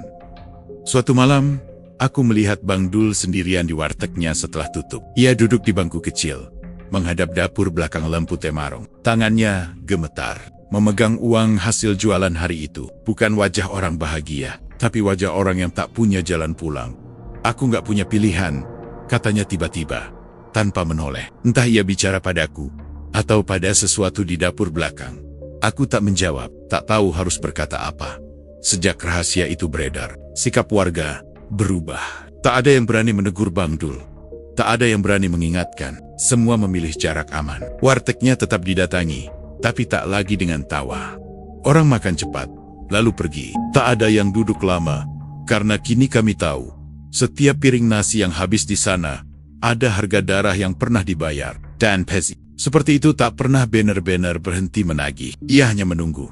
Suatu malam, aku melihat Bang Dul sendirian di wartegnya setelah tutup. Ia duduk di bangku kecil, menghadap dapur belakang lampu temarong. Tangannya gemetar, memegang uang hasil jualan hari itu. Bukan wajah orang bahagia, tapi wajah orang yang tak punya jalan pulang. Aku nggak punya pilihan, katanya tiba-tiba, tanpa menoleh. Entah ia bicara padaku, atau pada sesuatu di dapur belakang. Aku tak menjawab, tak tahu harus berkata apa. Sejak rahasia itu beredar, sikap warga berubah. Tak ada yang berani menegur Bang Dul. Tak ada yang berani mengingatkan. Semua memilih jarak aman. Wartegnya tetap didatangi, tapi tak lagi dengan tawa. Orang makan cepat, lalu pergi. Tak ada yang duduk lama, karena kini kami tahu, setiap piring nasi yang habis di sana, ada harga darah yang pernah dibayar. Dan Pezi, seperti itu, tak pernah benar-benar berhenti menagih. Ia hanya menunggu.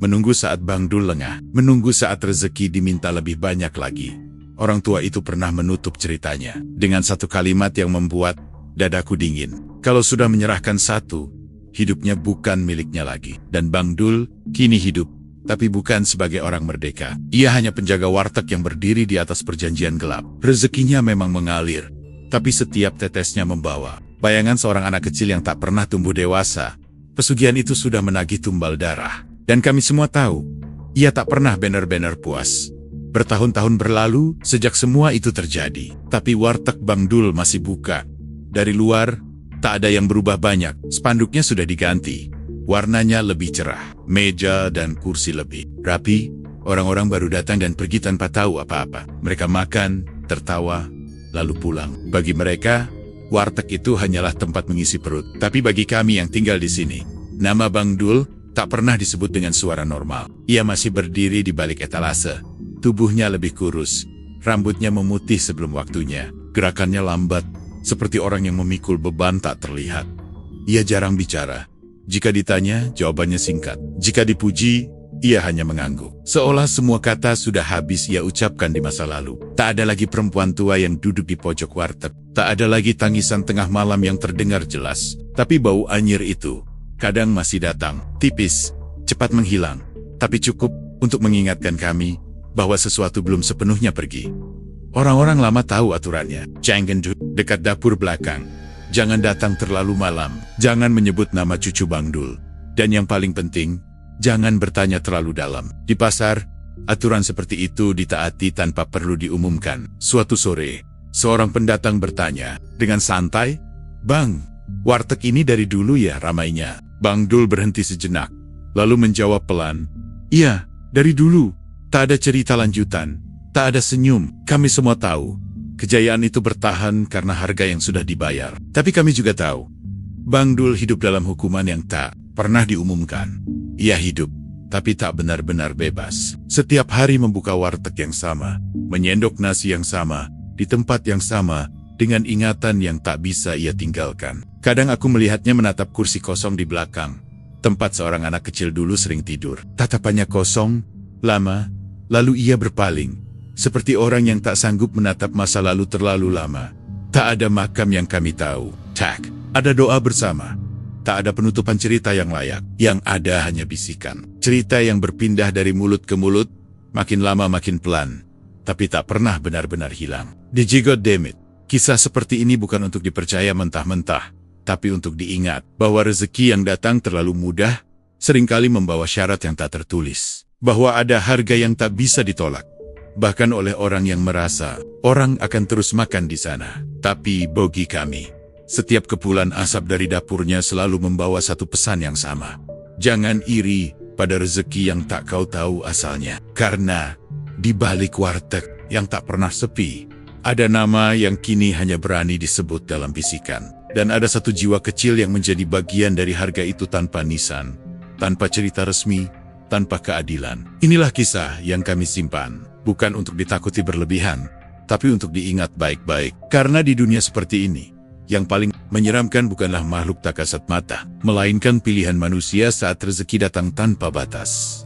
menunggu saat Bang Dul lengah, menunggu saat rezeki diminta lebih banyak lagi. Orang tua itu pernah menutup ceritanya dengan satu kalimat yang membuat dadaku dingin. Kalau sudah menyerahkan satu, hidupnya bukan miliknya lagi. Dan Bang Dul kini hidup, tapi bukan sebagai orang merdeka. Ia hanya penjaga warteg yang berdiri di atas perjanjian gelap. Rezekinya memang mengalir, tapi setiap tetesnya membawa bayangan seorang anak kecil yang tak pernah tumbuh dewasa. Pesugihan itu sudah menagih tumbal darah. Dan kami semua tahu, ia tak pernah benar-benar puas. Bertahun-tahun berlalu sejak semua itu terjadi, tapi warteg Bang Dul masih buka. Dari luar, tak ada yang berubah banyak. Spanduknya sudah diganti. Warnanya lebih cerah. Meja dan kursi lebih rapi. Orang-orang baru datang dan pergi tanpa tahu apa-apa. Mereka makan, tertawa, lalu pulang. Bagi mereka, warteg itu hanyalah tempat mengisi perut. Tapi bagi kami yang tinggal di sini, nama Bang Dul tak pernah disebut dengan suara normal. Ia masih berdiri di balik etalase. Tubuhnya lebih kurus. Rambutnya memutih sebelum waktunya. Gerakannya lambat, seperti orang yang memikul beban tak terlihat. Ia jarang bicara. Jika ditanya, jawabannya singkat. Jika dipuji, ia hanya mengangguk. Seolah semua kata sudah habis ia ucapkan di masa lalu. Tak ada lagi perempuan tua yang duduk di pojok warteg. Tak ada lagi tangisan tengah malam yang terdengar jelas. Tapi bau anyir itu kadang masih datang, tipis, cepat menghilang, tapi cukup untuk mengingatkan kami bahwa sesuatu belum sepenuhnya pergi. Orang-orang lama tahu aturannya. Jangan duduk dekat dapur belakang. Jangan datang terlalu malam. Jangan menyebut nama cucu Bang Dul. Dan yang paling penting, jangan bertanya terlalu dalam. Di pasar, aturan seperti itu ditaati tanpa perlu diumumkan. Suatu sore, seorang pendatang bertanya dengan santai, "Bang, warteg ini dari dulu ya?" ramainya. Bang Dul berhenti sejenak, lalu menjawab pelan, "Iya, dari dulu. Tak ada cerita lanjutan, tak ada senyum. Kami semua tahu, kejayaan itu bertahan karena harga yang sudah dibayar. Tapi kami juga tahu, Bang Dul hidup dalam hukuman yang tak pernah diumumkan. Ia hidup, tapi tak benar-benar bebas. Setiap hari membuka warteg yang sama, menyendok nasi yang sama, di tempat yang sama, dengan ingatan yang tak bisa ia tinggalkan. Kadang aku melihatnya menatap kursi kosong di belakang, tempat seorang anak kecil dulu sering tidur. Tatapannya kosong, lama, lalu ia berpaling, seperti orang yang tak sanggup menatap masa lalu terlalu lama. Tak ada makam yang kami tahu. Tak ada doa bersama. Tak ada penutupan cerita yang layak. Yang ada hanya bisikan. Cerita yang berpindah dari mulut ke mulut, makin lama makin pelan, tapi tak pernah benar-benar hilang. Di God damn it. Kisah seperti ini bukan untuk dipercaya mentah-mentah, tapi untuk diingat bahwa rezeki yang datang terlalu mudah seringkali membawa syarat yang tak tertulis. Bahwa ada harga yang tak bisa ditolak, bahkan oleh orang yang merasa orang akan terus makan di sana. Tapi bagi kami, setiap kepulan asap dari dapurnya selalu membawa satu pesan yang sama. Jangan iri pada rezeki yang tak kau tahu asalnya. Karena di balik warteg yang tak pernah sepi, ada nama yang kini hanya berani disebut dalam bisikan. Dan ada satu jiwa kecil yang menjadi bagian dari harga itu tanpa nisan, tanpa cerita resmi, tanpa keadilan. Inilah kisah yang kami simpan, bukan untuk ditakuti berlebihan, tapi untuk diingat baik-baik. Karena di dunia seperti ini, yang paling menyeramkan bukanlah makhluk tak kasat mata, melainkan pilihan manusia saat rezeki datang tanpa batas.